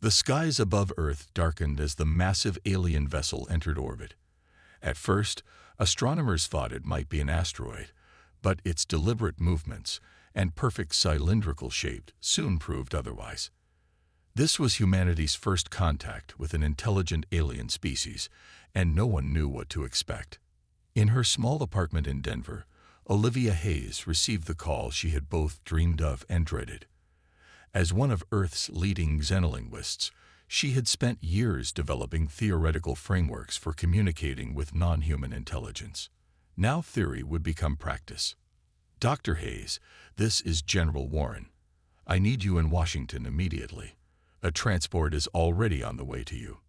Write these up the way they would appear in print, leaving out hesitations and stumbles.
The skies above Earth darkened as the massive alien vessel entered orbit. At first, astronomers thought it might be an asteroid, but its deliberate movements and perfect cylindrical shape soon proved otherwise. This was humanity's first contact with an intelligent alien species, and no one knew what to expect. In her small apartment in Denver, Olivia Hayes received the call she had both dreamed of and dreaded. As one of Earth's leading xenolinguists, she had spent years developing theoretical frameworks for communicating with non-human intelligence. Now theory would become practice. "Dr. Hayes, this is General Warren. I need you in Washington immediately. A transport is already on the way to you."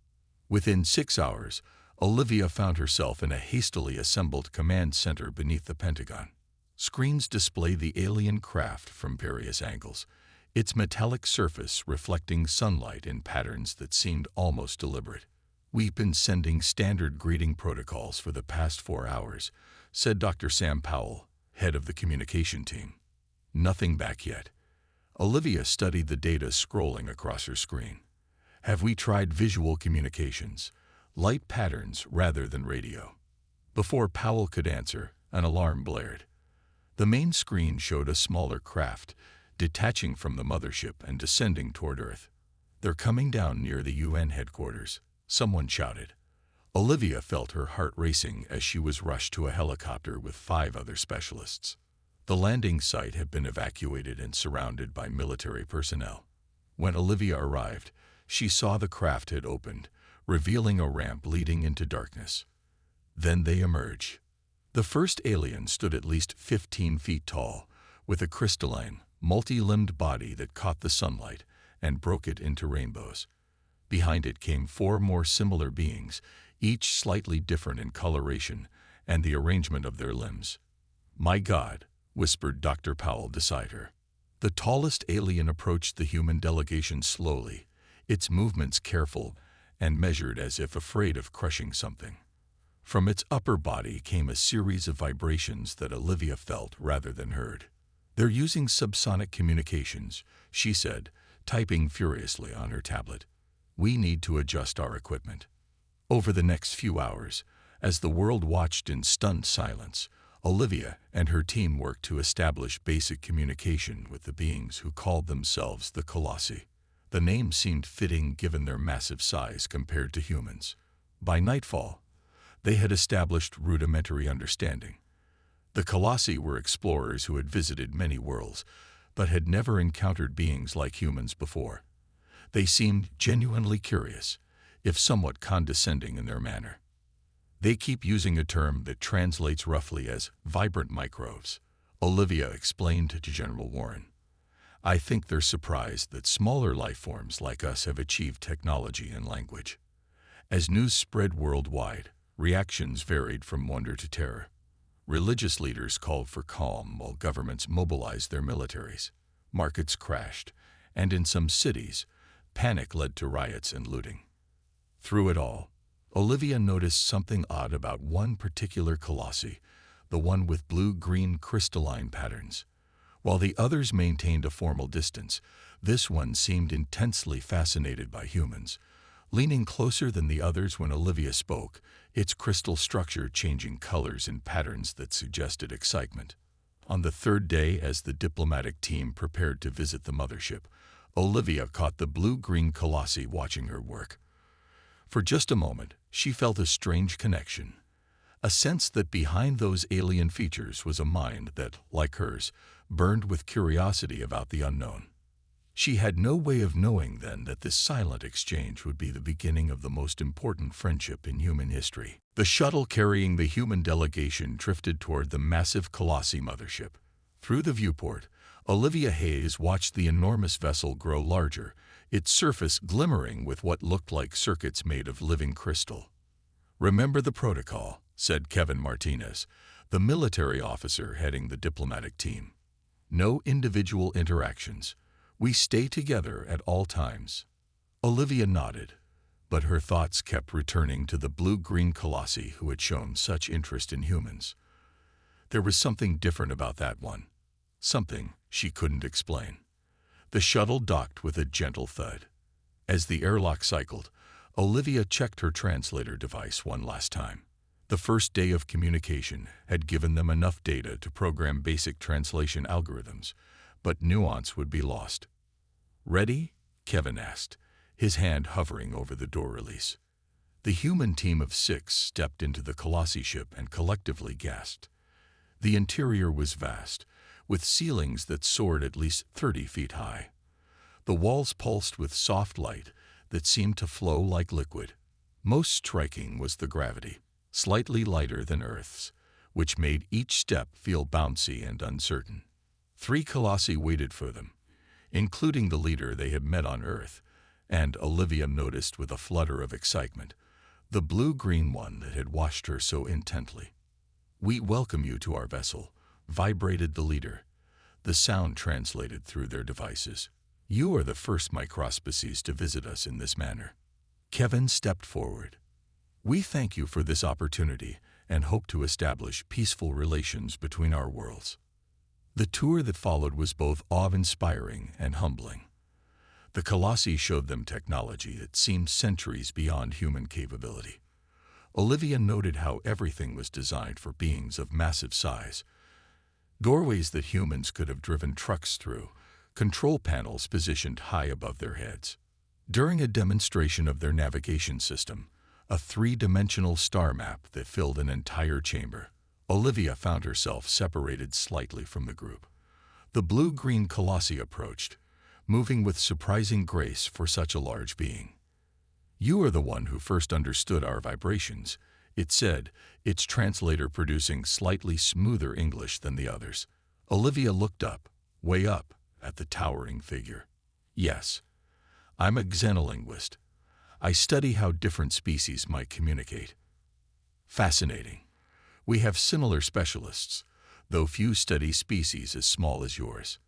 Within 6 hours, Olivia found herself in a hastily assembled command center beneath the Pentagon. Screens displayed the alien craft from various angles, its metallic surface reflecting sunlight in patterns that seemed almost deliberate. "We've been sending standard greeting protocols for the past 4 hours," said Dr. Sam Powell, head of the communication team. Nothing back yet. Olivia studied the data scrolling across her screen. "Have we tried visual communications? Light patterns rather than radio?" Before Powell could answer, an alarm blared. The main screen showed a smaller craft, detaching from the mothership and descending toward Earth. "They're coming down near the UN headquarters," someone shouted. Olivia felt her heart racing as she was rushed to a helicopter with 5 other specialists. The landing site had been evacuated and surrounded by military personnel. When Olivia arrived, she saw the craft had opened, revealing a ramp leading into darkness. Then they emerged. The first alien stood at least 15 feet tall, with a crystalline, multi-limbed body that caught the sunlight and broke it into rainbows. Behind it came 4 more similar beings, each slightly different in coloration and the arrangement of their limbs. "My God," whispered Dr. Powell beside her. The tallest alien approached the human delegation slowly, its movements careful and measured as if afraid of crushing something. From its upper body came a series of vibrations that Olivia felt rather than heard. "They're using subsonic communications," she said, typing furiously on her tablet. "We need to adjust our equipment." Over the next few hours, as the world watched in stunned silence, Olivia and her team worked to establish basic communication with the beings who called themselves the Colossi. The name seemed fitting given their massive size compared to humans. By nightfall, they had established rudimentary understanding. The Colossi were explorers who had visited many worlds, but had never encountered beings like humans before. They seemed genuinely curious, if somewhat condescending in their manner. "They keep using a term that translates roughly as vibrant microbes," Olivia explained to General Warren. "I think they're surprised that smaller life forms like us have achieved technology and language." As news spread worldwide, reactions varied from wonder to terror. Religious leaders called for calm while governments mobilized their militaries. Markets crashed, and in some cities, panic led to riots and looting. Through it all, Olivia noticed something odd about one particular Colossi, the one with blue-green crystalline patterns. While the others maintained a formal distance, this one seemed intensely fascinated by humans. Leaning closer than the others when Olivia spoke, its crystal structure changing colors and patterns that suggested excitement. On the 3rd day, as the diplomatic team prepared to visit the mothership, Olivia caught the blue-green Colossi watching her work. For just a moment, she felt a strange connection, a sense that behind those alien features was a mind that, like hers, burned with curiosity about the unknown. She had no way of knowing then that this silent exchange would be the beginning of the most important friendship in human history. The shuttle carrying the human delegation drifted toward the massive Colossi mothership. Through the viewport, Olivia Hayes watched the enormous vessel grow larger, its surface glimmering with what looked like circuits made of living crystal. "Remember the protocol," said Kevin Martinez, the military officer heading the diplomatic team. "No individual interactions. We stay together at all times." Olivia nodded, but her thoughts kept returning to the blue-green Colossi who had shown such interest in humans. There was something different about that one, something she couldn't explain. The shuttle docked with a gentle thud. As the airlock cycled, Olivia checked her translator device one last time. The first day of communication had given them enough data to program basic translation algorithms, but nuance would be lost. "Ready?" Kevin asked, his hand hovering over the door release. The human team of 6 stepped into the Colossi ship and collectively gasped. The interior was vast, with ceilings that soared at least 30 feet high. The walls pulsed with soft light that seemed to flow like liquid. Most striking was the gravity, slightly lighter than Earth's, which made each step feel bouncy and uncertain. 3 Colossi waited for them, including the leader they had met on Earth, and Olivia noticed with a flutter of excitement the blue-green one that had watched her so intently. "We welcome you to our vessel," vibrated the leader. The sound translated through their devices. "You are the first microspecies to visit us in this manner." Kevin stepped forward. "We thank you for this opportunity and hope to establish peaceful relations between our worlds." The tour that followed was both awe-inspiring and humbling. The Colossi showed them technology that seemed centuries beyond human capability. Olivia noted how everything was designed for beings of massive size. Doorways that humans could have driven trucks through, control panels positioned high above their heads. During a demonstration of their navigation system, a 3-dimensional star map that filled an entire chamber, Olivia found herself separated slightly from the group. The blue-green Colossi approached, moving with surprising grace for such a large being. "You are the one who first understood our vibrations," it said, its translator producing slightly smoother English than the others. Olivia looked up, way up, at the towering figure. "Yes, I'm a xenolinguist. I study how different species might communicate." "Fascinating. We have similar specialists, though few study species as small as yours."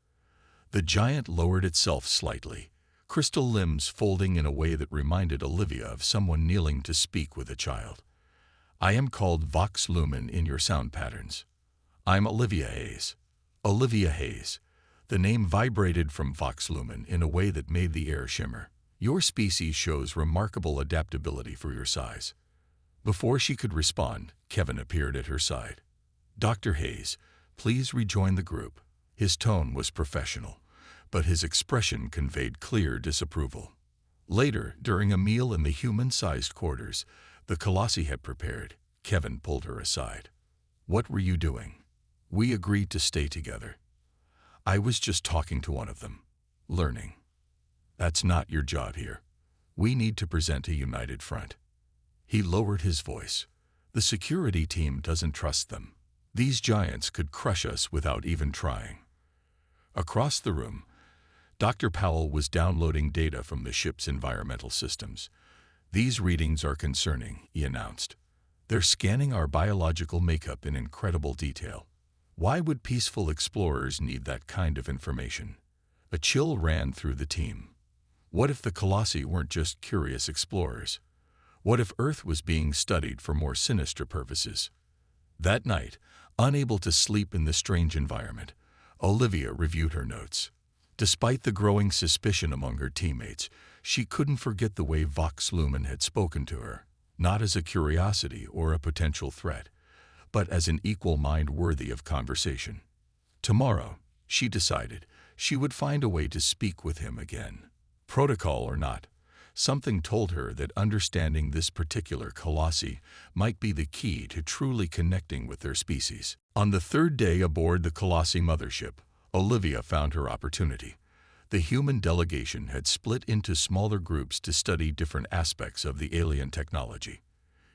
The giant lowered itself slightly, crystal limbs folding in a way that reminded Olivia of someone kneeling to speak with a child. "I am called Vox Lumen in your sound patterns. I'm Olivia Hayes." Olivia Hayes. The name vibrated from Vox Lumen in a way that made the air shimmer. "Your species shows remarkable adaptability for your size." Before she could respond, Kevin appeared at her side. "Dr. Hayes, please rejoin the group." His tone was professional, but his expression conveyed clear disapproval. Later, during a meal in the human-sized quarters the Colossi had prepared, Kevin pulled her aside. "What were you doing?" "We agreed to stay together." "I was just talking to one of them. Learning." "That's not your job here. We need to present a united front." He lowered his voice. "The security team doesn't trust them. These giants could crush us without even trying." Across the room, Dr. Powell was downloading data from the ship's environmental systems. "These readings are concerning," he announced. "They're scanning our biological makeup in incredible detail. Why would peaceful explorers need that kind of information?" A chill ran through the team. What if the Colossi weren't just curious explorers? What if Earth was being studied for more sinister purposes? That night, unable to sleep in the strange environment, Olivia reviewed her notes. Despite the growing suspicion among her teammates, she couldn't forget the way Vox Lumen had spoken to her, not as a curiosity or a potential threat, but as an equal mind worthy of conversation. Tomorrow, she decided, she would find a way to speak with him again. Protocol or not, something told her that understanding this particular Colossi might be the key to truly connecting with their species. On the 3rd day aboard the Colossi mothership, Olivia found her opportunity. The human delegation had split into smaller groups to study different aspects of the alien technology.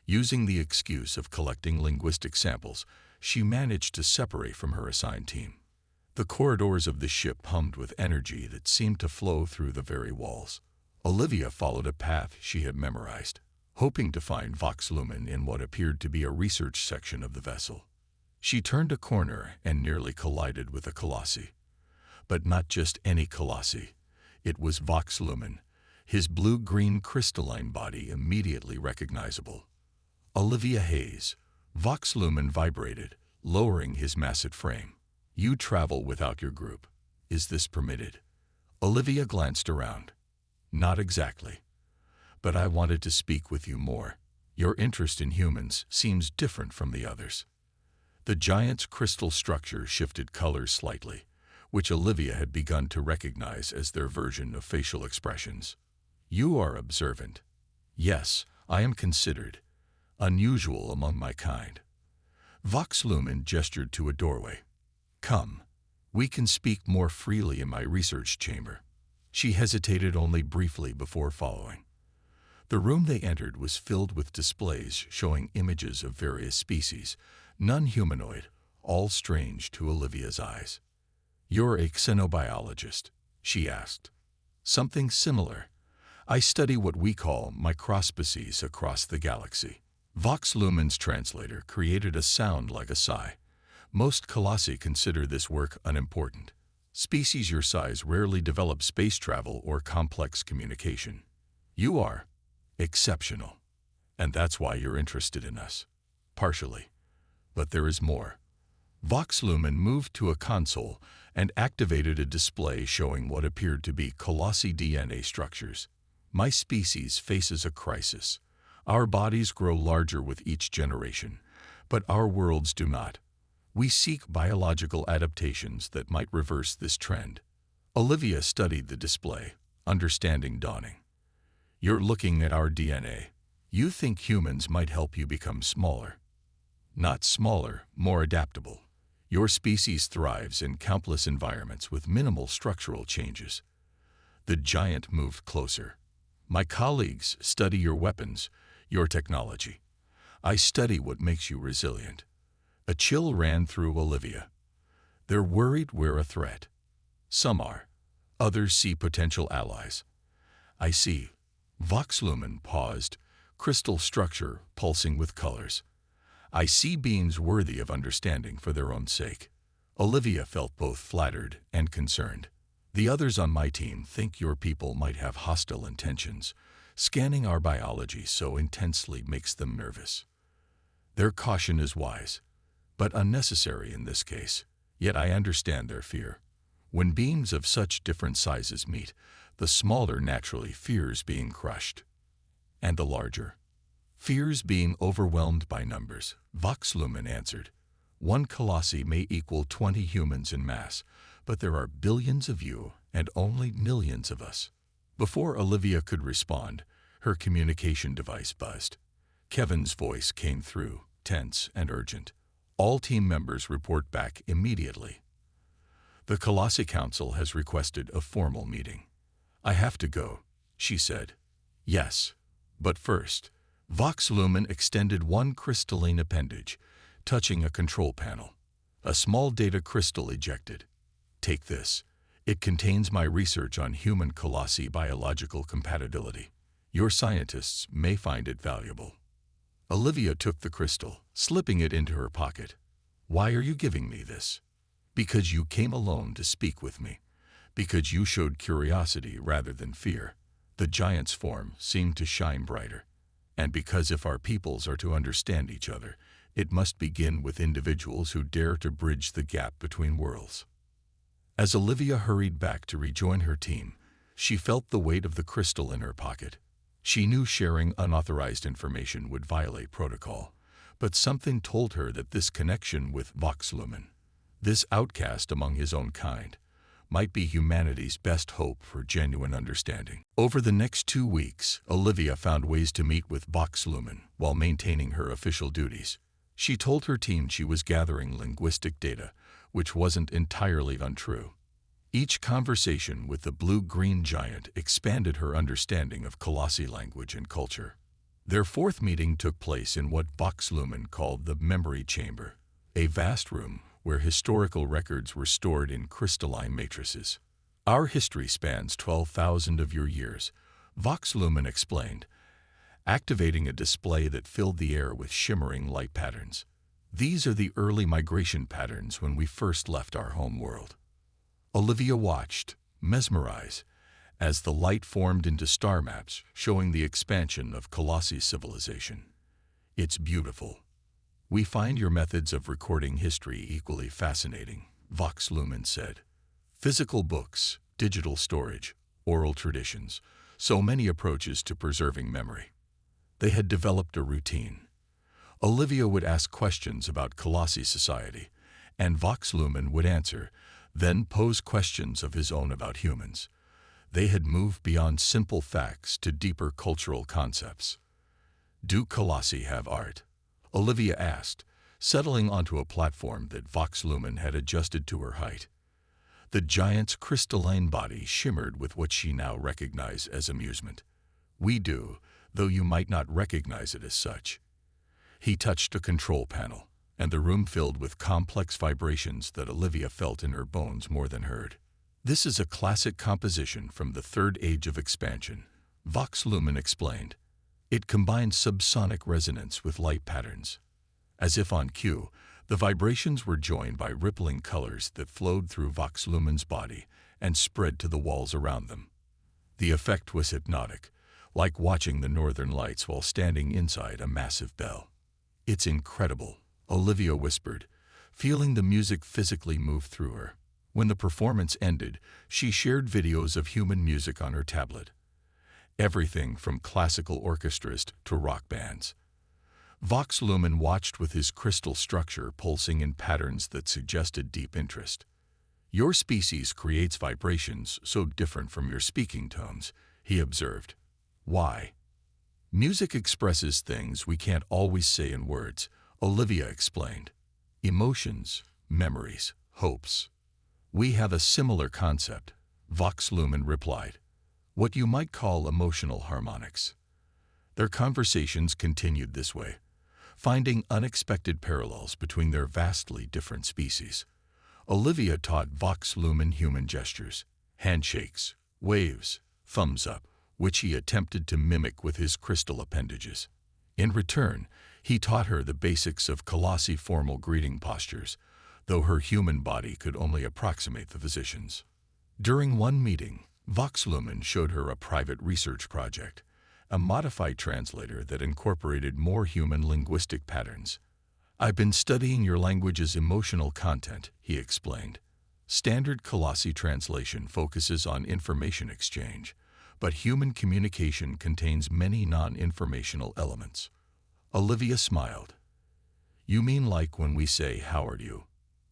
Using the excuse of collecting linguistic samples, she managed to separate from her assigned team. The corridors of the ship hummed with energy that seemed to flow through the very walls. Olivia followed a path she had memorized, hoping to find Vox Lumen in what appeared to be a research section of the vessel. She turned a corner and nearly collided with a Colossi. But not just any Colossi. It was Vox Lumen, his blue-green crystalline body immediately recognizable. Olivia Hayes. Vox Lumen vibrated, lowering his massive frame. "You travel without your group. Is this permitted?" Olivia glanced around. Not exactly. But I wanted to speak with you more. Your interest in humans seems different from the others. The giant's crystal structure shifted colors slightly, which Olivia had begun to recognize as their version of facial expressions. You are observant. Yes, I am considered unusual among my kind. Vox Lumen gestured to a doorway. Come, we can speak more freely in my research chamber. She hesitated only briefly before following. The room they entered was filled with displays showing images of various species, none humanoid, all strange to Olivia's eyes. You're a xenobiologist, she asked. Something similar. I study what we call microspecies across the galaxy. Vox Lumen's translator created a sound like a sigh. Most colossi consider this work unimportant. Species your size rarely develop space travel or complex communication. You are exceptional, and that's why you're interested in us. Partially. But there is more. Vox Lumen moved to a console and activated a display showing what appeared to be colossi DNA structures. My species faces a crisis. Our bodies grow larger with each generation, but our worlds do not. We seek biological adaptations that might reverse this trend. Olivia studied the display, understanding dawning. You're looking at our DNA. You think humans might help you become smaller. Not smaller, more adaptable. Your species thrives in countless environments with minimal structural changes. The giant moved closer. My colleagues study your weapons, your technology. I study what makes you resilient. A chill ran through Olivia. They're worried we're a threat. Some are. Others see potential allies. I see. Vox Lumen paused, crystal structure pulsing with colors. I see beings worthy of understanding for their own sake. Olivia felt both flattered and concerned. The others on my team think your people might have hostile intentions. Scanning our biology so intensely makes them nervous. Their caution is wise, but unnecessary in this case. Yet I understand their fear. When beings of such different sizes meet, the smaller naturally fears being crushed. And the larger fears being overwhelmed by numbers. Vox Lumen answered. One colossi may equal 20 humans in mass, but there are billions of you and only millions of us. Before Olivia could respond, her communication device buzzed. Kevin's voice came through, tense and urgent. All team members report back immediately. The Colossi Council has requested a formal meeting. I have to go, she said. Yes, but first, Vox Lumen extended one crystalline appendage, touching a control panel. A small data crystal ejected. Take this. It contains my research on human colossi biological compatibility. Your scientists may find it valuable. Olivia took the crystal, slipping it into her pocket. Why are you giving me this? Because you came alone to speak with me. Because you showed curiosity rather than fear. The giant's form seemed to shine brighter. And because if our peoples are to understand each other, it must begin with individuals who dare to bridge the gap between worlds. As Olivia hurried back to rejoin her team, she felt the weight of the crystal in her pocket. She knew sharing unauthorized information would violate protocol, but something told her that this connection with Vox Lumen, this outcast among his own kind, might be humanity's best hope for genuine understanding. Over the next 2 weeks, Olivia found ways to meet with Vox Lumen while maintaining her official duties. She told her team she was gathering linguistic data, which wasn't entirely untrue. Each conversation with the blue-green giant expanded her understanding of Colossi language and culture. Their fourth meeting took place in what Vox Lumen called the Memory Chamber, a vast room where historical records were stored in crystalline matrices. Our history spans 12,000 of your years, Vox Lumen explained, activating a display that filled the air with shimmering light patterns. These are the early migration patterns when we first left our home world. Olivia watched, mesmerized, as the light formed into star maps showing the expansion of Colossi civilization. It's beautiful. We find your methods of recording history equally fascinating, Vox Lumen said. Physical books, digital storage, oral traditions, so many approaches to preserving memory. They had developed a routine. Olivia would ask questions about Colossi society, and Vox Lumen would answer, then pose questions of his own about humans. They had moved beyond simple facts to deeper cultural concepts. Do Colossi have art? Olivia asked, settling onto a platform that Vox Lumen had adjusted to her height. The giant's crystalline body shimmered with what she now recognized as amusement. We do, though you might not recognize it as such. He touched a control panel, and the room filled with complex vibrations that Olivia felt in her bones more than heard. This is a classic composition from the Third Age of Expansion, Vox Lumen explained. It combines subsonic resonance with light patterns. As if on cue, the vibrations were joined by rippling colors that flowed through Vox Lumen's body and spread to the walls around them. The effect was hypnotic, like watching the northern lights while standing inside a massive bell. It's incredible, Olivia whispered, feeling the music physically move through her. When the performance ended, she shared videos of human music on her tablet. Everything from classical orchestras to rock bands. Vox Lumen watched with his crystal structure pulsing in patterns that suggested deep interest. Your species creates vibrations so different from your speaking tones, he observed. Why? Music expresses things we can't always say in words, Olivia explained. Emotions, memories, hopes. We have a similar concept, Vox Lumen replied. What you might call emotional harmonics. Their conversations continued this way, finding unexpected parallels between their vastly different species. Olivia taught Vox Lumen human gestures, handshakes, waves, thumbs up, which he attempted to mimic with his crystal appendages. In return, he taught her the basics of Colossi formal greeting postures, though her human body could only approximate the physician's. During one meeting, Vox Lumen showed her a private research project, a modified translator that incorporated more human linguistic patterns. I've been studying your language's emotional content, he explained. Standard Colossi translation focuses on information exchange, but human communication contains many non-informational elements. Olivia smiled. You mean like when we say, "How are you?"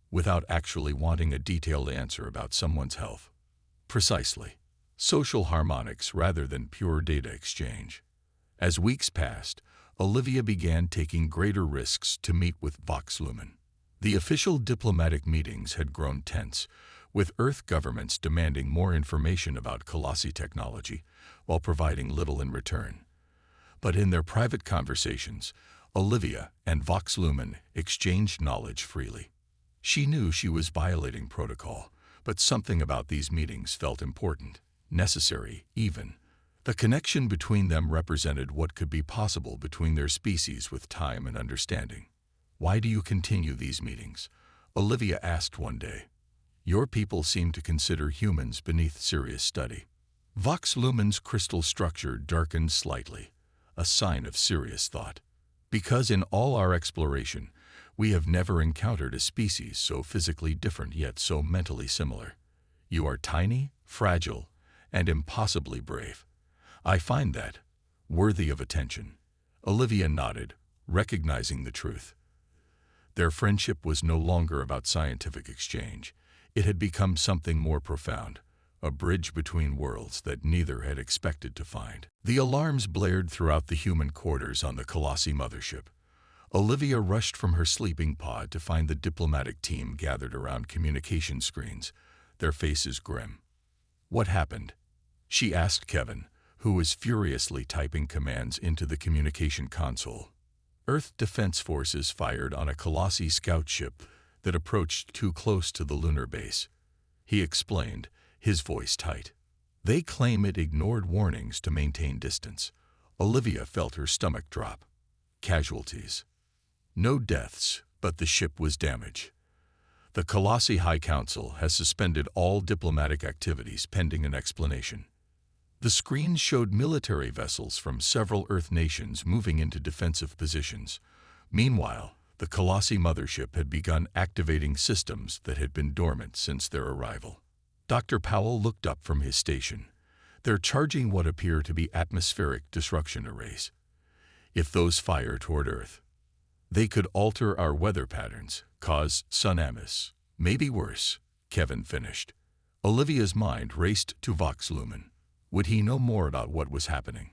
without actually wanting a detailed answer about someone's health? Precisely. Social harmonics rather than pure data exchange. As weeks passed, Olivia began taking greater risks to meet with Vox Lumen. The official diplomatic meetings had grown tense, with Earth governments demanding more information about Colossi technology while providing little in return. But in their private conversations, Olivia and Vox Lumen exchanged knowledge freely. She knew she was violating protocol, but something about these meetings felt important, necessary even. The connection between them represented what could be possible between their species with time and understanding. Why do you continue these meetings? Olivia asked one day. Your people seem to consider humans beneath serious study. Vox Lumen's crystal structure darkened slightly, a sign of serious thought. Because in all our exploration, we have never encountered a species so physically different yet so mentally similar. You are tiny, fragile, and impossibly brave. I find that worthy of attention. Olivia nodded, recognizing the truth. Their friendship was no longer about scientific exchange. It had become something more profound, a bridge between worlds that neither had expected to find. The alarms blared throughout the human quarters on the Colossi mothership. Olivia rushed from her sleeping pod to find the diplomatic team gathered around communication screens, their faces grim. What happened? She asked Kevin, who was furiously typing commands into the communication console. Earth Defense Forces fired on a Colossi scout ship that approached too close to the lunar base. He explained, his voice tight. They claim it ignored warnings to maintain distance. Olivia felt her stomach drop. Casualties. No deaths, but the ship was damaged. The Colossi High Council has suspended all diplomatic activities pending an explanation. The screens showed military vessels from several Earth nations moving into defensive positions. Meanwhile, the Colossi mothership had begun activating systems that had been dormant since their arrival. Dr. Powell looked up from his station. They're charging what appear to be atmospheric disruption arrays. If those fire toward Earth, they could alter our weather patterns, cause tsunamis. Maybe worse, Kevin finished. Olivia's mind raced to Vox Lumen. Would he know more about what was happening?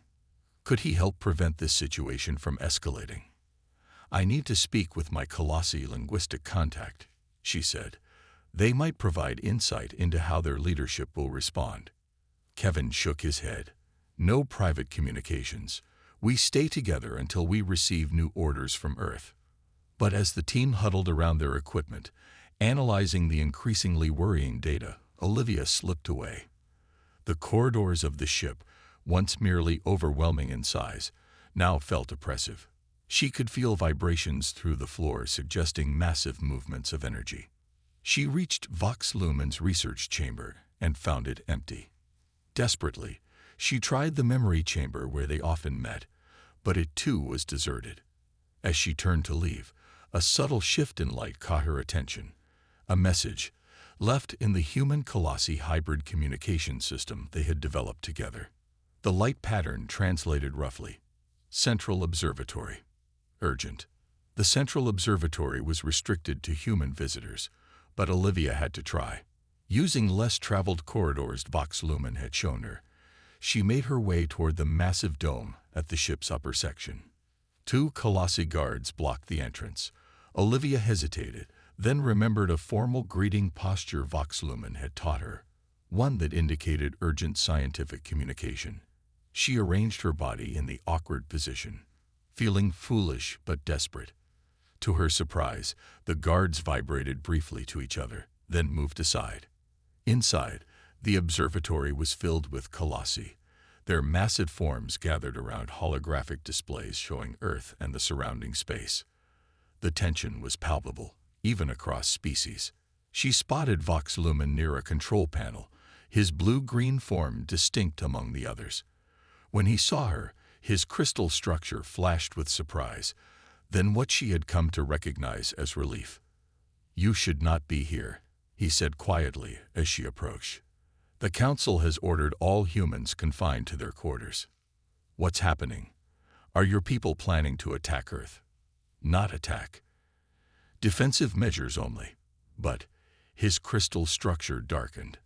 Could he help prevent this situation from escalating? I need to speak with my Colossi linguistic contact, she said. They might provide insight into how their leadership will respond. Kevin shook his head. No private communications. We stay together until we receive new orders from Earth. But as the team huddled around their equipment, analyzing the increasingly worrying data, Olivia slipped away. The corridors of the ship, once merely overwhelming in size, now felt oppressive. She could feel vibrations through the floor suggesting massive movements of energy. She reached Vox Lumen's research chamber and found it empty. Desperately, she tried the memory chamber where they often met, but it too was deserted. As she turned to leave, a subtle shift in light caught her attention. A message, left in the human Colossi hybrid communication system they had developed together. The light pattern translated roughly: Central Observatory. Urgent. The Central Observatory was restricted to human visitors, but Olivia had to try. Using less traveled corridors Vox Lumen had shown her, she made her way toward the massive dome at the ship's upper section. 2 Colossi guards blocked the entrance. Olivia hesitated, then remembered a formal greeting posture Vox Lumen had taught her, one that indicated urgent scientific communication. She arranged her body in the awkward position, feeling foolish but desperate. To her surprise, the guards vibrated briefly to each other, then moved aside. Inside, the observatory was filled with Colossi, their massive forms gathered around holographic displays showing Earth and the surrounding space. The tension was palpable, even across species. She spotted Vox Lumen near a control panel, his blue-green form distinct among the others. When he saw her, his crystal structure flashed with surprise, then what she had come to recognize as relief. "You should not be here," he said quietly as she approached. "The Council has ordered all humans confined to their quarters." "What's happening? Are your people planning to attack Earth?" "Not attack. Defensive measures only." But his crystal structure darkened.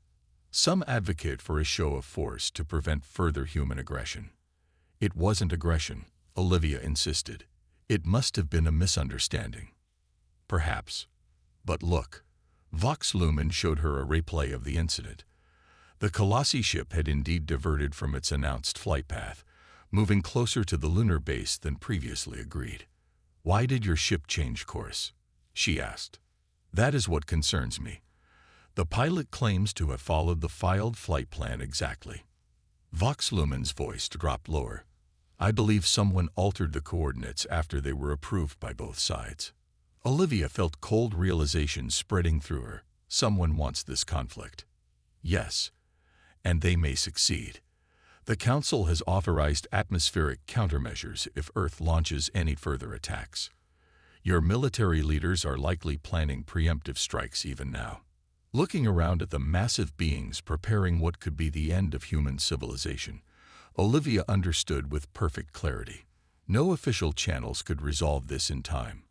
"Some advocate for a show of force to prevent further human aggression." "It wasn't aggression," Olivia insisted. "It must have been a misunderstanding." "Perhaps. But look." Vox Lumen showed her a replay of the incident. The Colossi ship had indeed diverted from its announced flight path, moving closer to the lunar base than previously agreed. "Why did your ship change course?" she asked. "That is what concerns me. The pilot claims to have followed the filed flight plan exactly." Vox Lumen's voice dropped lower. "I believe someone altered the coordinates after they were approved by both sides." Olivia felt cold realization spreading through her. Someone wants this conflict. Yes, and they may succeed. The Council has authorized atmospheric countermeasures if Earth launches any further attacks. Your military leaders are likely planning preemptive strikes even now. Looking around at the massive beings preparing what could be the end of human civilization, Olivia understood with perfect clarity. No official channels could resolve this in time.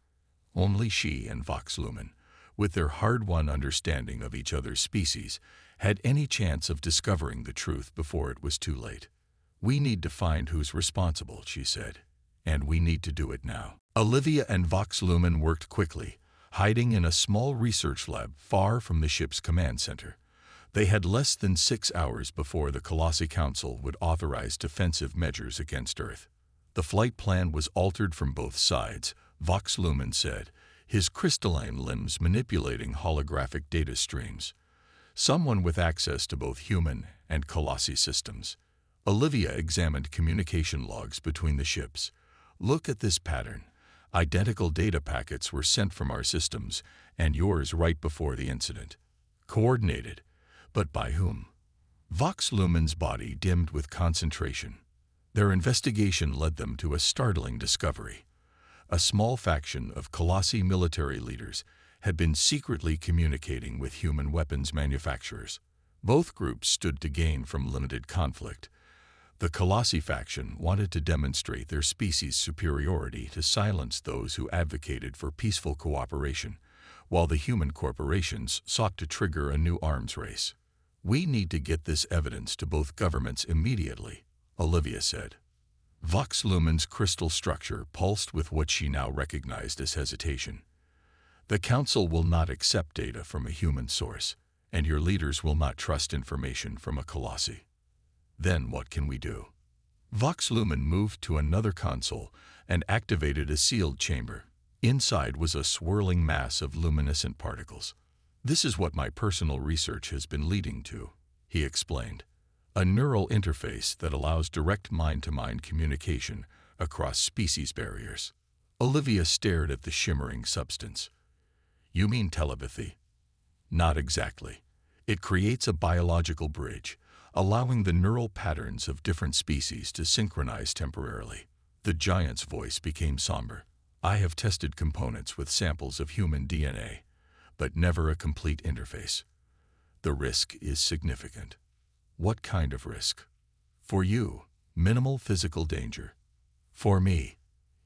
Only she and Vox Lumen, with their hard-won understanding of each other's species, had any chance of discovering the truth before it was too late. "We need to find who's responsible," she said, "and we need to do it now." Olivia and Vox Lumen worked quickly, hiding in a small research lab far from the ship's command center. They had less than 6 hours before the Colossi Council would authorize defensive measures against Earth. The flight plan was altered from both sides, Vox Lumen said, his crystalline limbs manipulating holographic data streams. Someone with access to both human and Colossi systems. Olivia examined communication logs between the ships. "Look at this pattern. Identical data packets were sent from our systems, and yours right before the incident. Coordinated. But by whom?" Vox Lumen's body dimmed with concentration. Their investigation led them to a startling discovery. A small faction of Colossi military leaders had been secretly communicating with human weapons manufacturers. Both groups stood to gain from limited conflict. The Colossi faction wanted to demonstrate their species' superiority to silence those who advocated for peaceful cooperation, while the human corporations sought to trigger a new arms race. "We need to get this evidence to both governments immediately," Olivia said. Vox Lumen's crystal structure pulsed with what she now recognized as hesitation. "The Council will not accept data from a human source, and your leaders will not trust information from a Colossi. Then what can we do?" Vox Lumen moved to another console and activated a sealed chamber. Inside was a swirling mass of luminescent particles. "This is what my personal research has been leading to," he explained. "A neural interface that allows direct mind-to-mind communication across species barriers." Olivia stared at the shimmering substance. "You mean telepathy?" "Not exactly. It creates a biological bridge, allowing the neural patterns of different species to synchronize temporarily." The giant's voice became somber. "I have tested components with samples of human DNA, but never a complete interface. The risk is significant." "What kind of risk?" "For you, minimal physical danger. For me."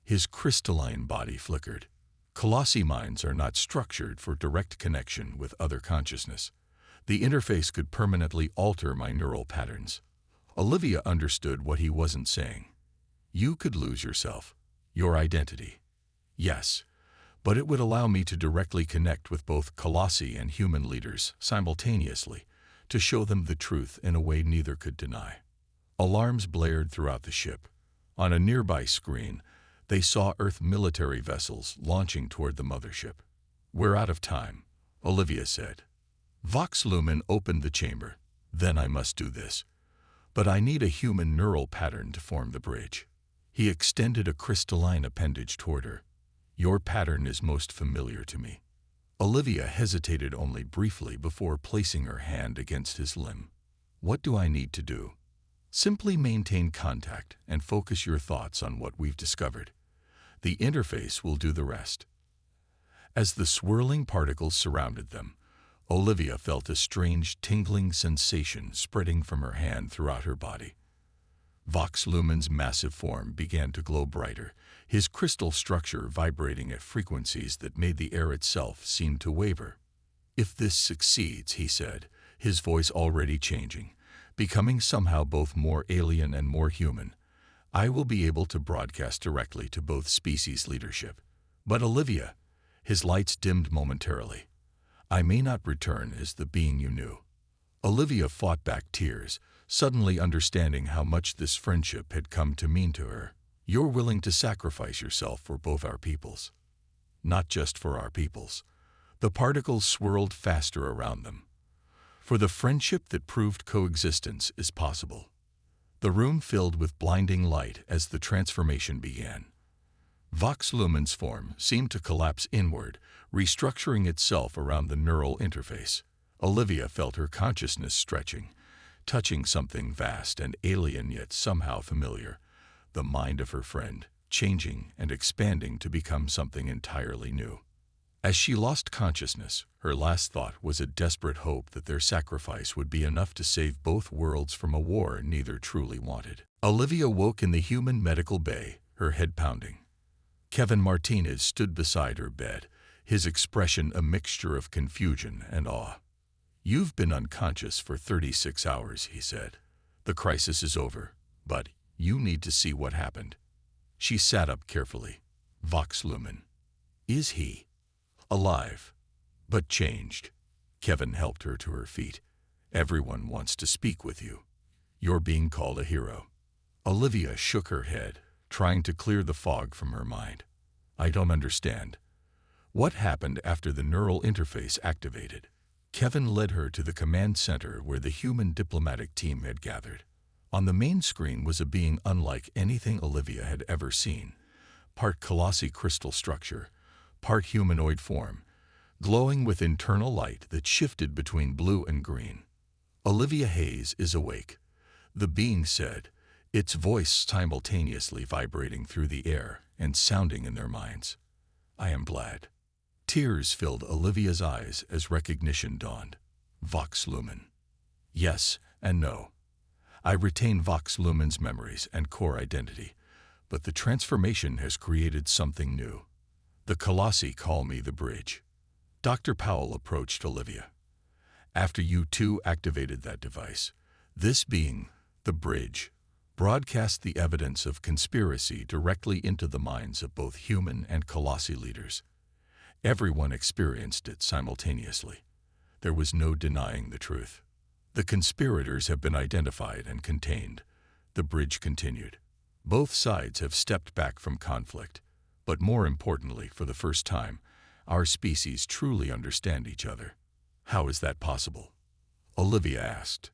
His crystalline body flickered. "Colossi minds are not structured for direct connection with other consciousness. The interface could permanently alter my neural patterns." Olivia understood what he wasn't saying. "You could lose yourself, your identity." "Yes, but it would allow me to directly connect with both Colossi and human leaders simultaneously, to show them the truth in a way neither could deny." Alarms blared throughout the ship. On a nearby screen, they saw Earth military vessels launching toward the mothership. "We're out of time," Olivia said. Vox Lumen opened the chamber. "Then I must do this. But I need a human neural pattern to form the bridge." He extended a crystalline appendage toward her. "Your pattern is most familiar to me." Olivia hesitated only briefly before placing her hand against his limb. "What do I need to do?" "Simply maintain contact and focus your thoughts on what we've discovered. The interface will do the rest." As the swirling particles surrounded them, Olivia felt a strange tingling sensation spreading from her hand throughout her body. Vox Lumen's massive form began to glow brighter, his crystal structure vibrating at frequencies that made the air itself seem to waver. "If this succeeds," he said, his voice already changing, becoming somehow both more alien and more human, "I will be able to broadcast directly to both species leadership." "But Olivia," his lights dimmed momentarily, "I may not return as the being you knew." Olivia fought back tears, suddenly understanding how much this friendship had come to mean to her. "You're willing to sacrifice yourself for both our peoples." "Not just for our peoples." The particles swirled faster around them. "For the friendship that proved coexistence is possible." The room filled with blinding light as the transformation began. Vox Lumen's form seemed to collapse inward, restructuring itself around the neural interface. Olivia felt her consciousness stretching, touching something vast and alien yet somehow familiar, the mind of her friend, changing and expanding to become something entirely new. As she lost consciousness, her last thought was a desperate hope that their sacrifice would be enough to save both worlds from a war neither truly wanted. Olivia woke in the human medical bay, her head pounding. Kevin Martinez stood beside her bed, his expression a mixture of confusion and awe. "You've been unconscious for 36 hours, he said. "The crisis is over, but you need to see what happened." She sat up carefully. "Vox Lumen. Is he alive, but changed?" Kevin helped her to her feet. "Everyone wants to speak with you. You're being called a hero." Olivia shook her head, trying to clear the fog from her mind. "I don't understand. What happened after the neural interface activated?" Kevin led her to the command center where the human diplomatic team had gathered. On the main screen was a being unlike anything Olivia had ever seen, part Colossi crystal structure, part humanoid form, glowing with internal light that shifted between blue and green. "Olivia Hayes is awake," the being said, its voice simultaneously vibrating through the air and sounding in their minds. "I am glad." Tears filled Olivia's eyes as recognition dawned. "Vox Lumen. Yes and no. I retain Vox Lumen's memories and core identity, but the transformation has created something new. The Colossi call me the Bridge. Dr. Powell approached Olivia. After you two activated that device, this being, the Bridge, broadcast the evidence of conspiracy directly into the minds of both human and Colossi leaders. Everyone experienced it simultaneously. There was no denying the truth. The conspirators have been identified and contained, the Bridge continued. Both sides have stepped back from conflict, but more importantly, for the first time, our species truly understand each other. How is that possible? Olivia asked.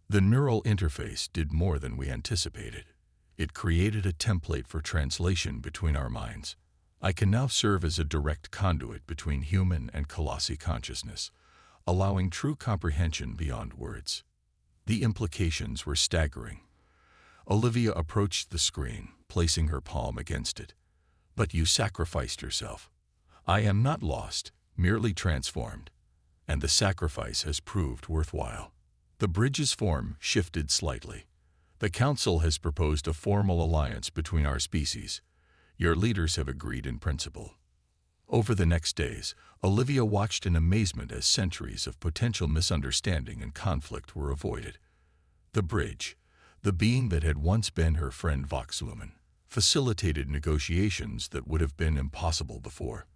The neural interface did more than we anticipated. It created a template for translation between our minds. I can now serve as a direct conduit between human and Colossi consciousness, allowing true comprehension beyond words. The implications were staggering. Olivia approached the screen, placing her palm against it. But you sacrificed yourself. I am not lost, merely transformed. And the sacrifice has proved worthwhile. The Bridge's form shifted slightly. The Council has proposed a formal alliance between our species. Your leaders have agreed in principle. Over the next days, Olivia watched in amazement as centuries of potential misunderstanding and conflict were avoided. The Bridge, the being that had once been her friend Vox Lumen, facilitated negotiations that would have been impossible before.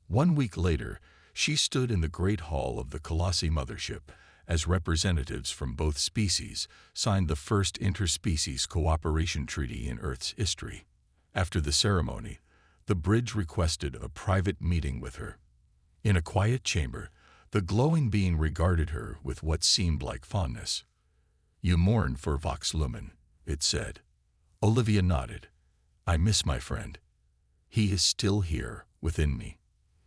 1 week later, she stood in the Great Hall of the Colossi Mothership as representatives from both species signed the first interspecies cooperation treaty in Earth's history. After the ceremony, the Bridge requested a private meeting with her. In a quiet chamber, the glowing being regarded her with what seemed like fondness. You mourn for Vox Lumen, it said. Olivia nodded. I miss my friend. He is still here, within me.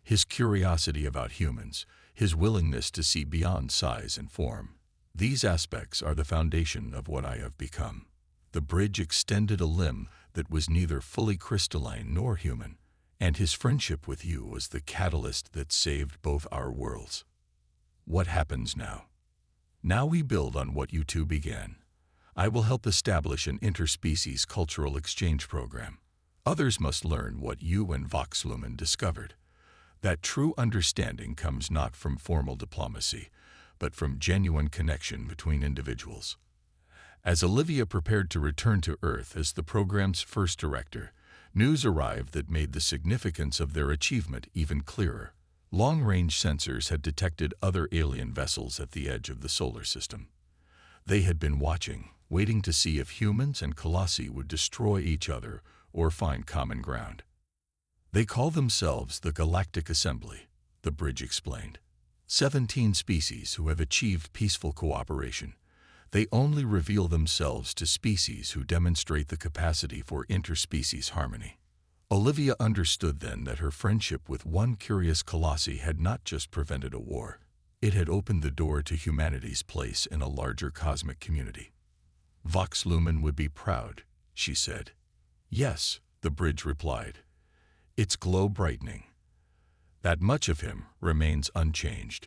His curiosity about humans, his willingness to see beyond size and form. These aspects are the foundation of what I have become. The Bridge extended a limb that was neither fully crystalline nor human, and his friendship with you was the catalyst that saved both our worlds. What happens now? Now we build on what you two began. I will help establish an interspecies cultural exchange program. Others must learn what you and Vox Lumen discovered. That true understanding comes not from formal diplomacy, but from genuine connection between individuals. As Olivia prepared to return to Earth as the program's first director, news arrived that made the significance of their achievement even clearer. Long-range sensors had detected other alien vessels at the edge of the solar system. They had been watching, waiting to see if humans and Colossi would destroy each other or find common ground. They call themselves the Galactic Assembly, the Bridge explained. 17 species who have achieved peaceful cooperation. They only reveal themselves to species who demonstrate the capacity for interspecies harmony. Olivia understood then that her friendship with one curious Colossi had not just prevented a war. It had opened the door to humanity's place in a larger cosmic community. Vox Lumen would be proud, she said. Yes, the Bridge replied. Its glow brightening. That much of him remains unchanged.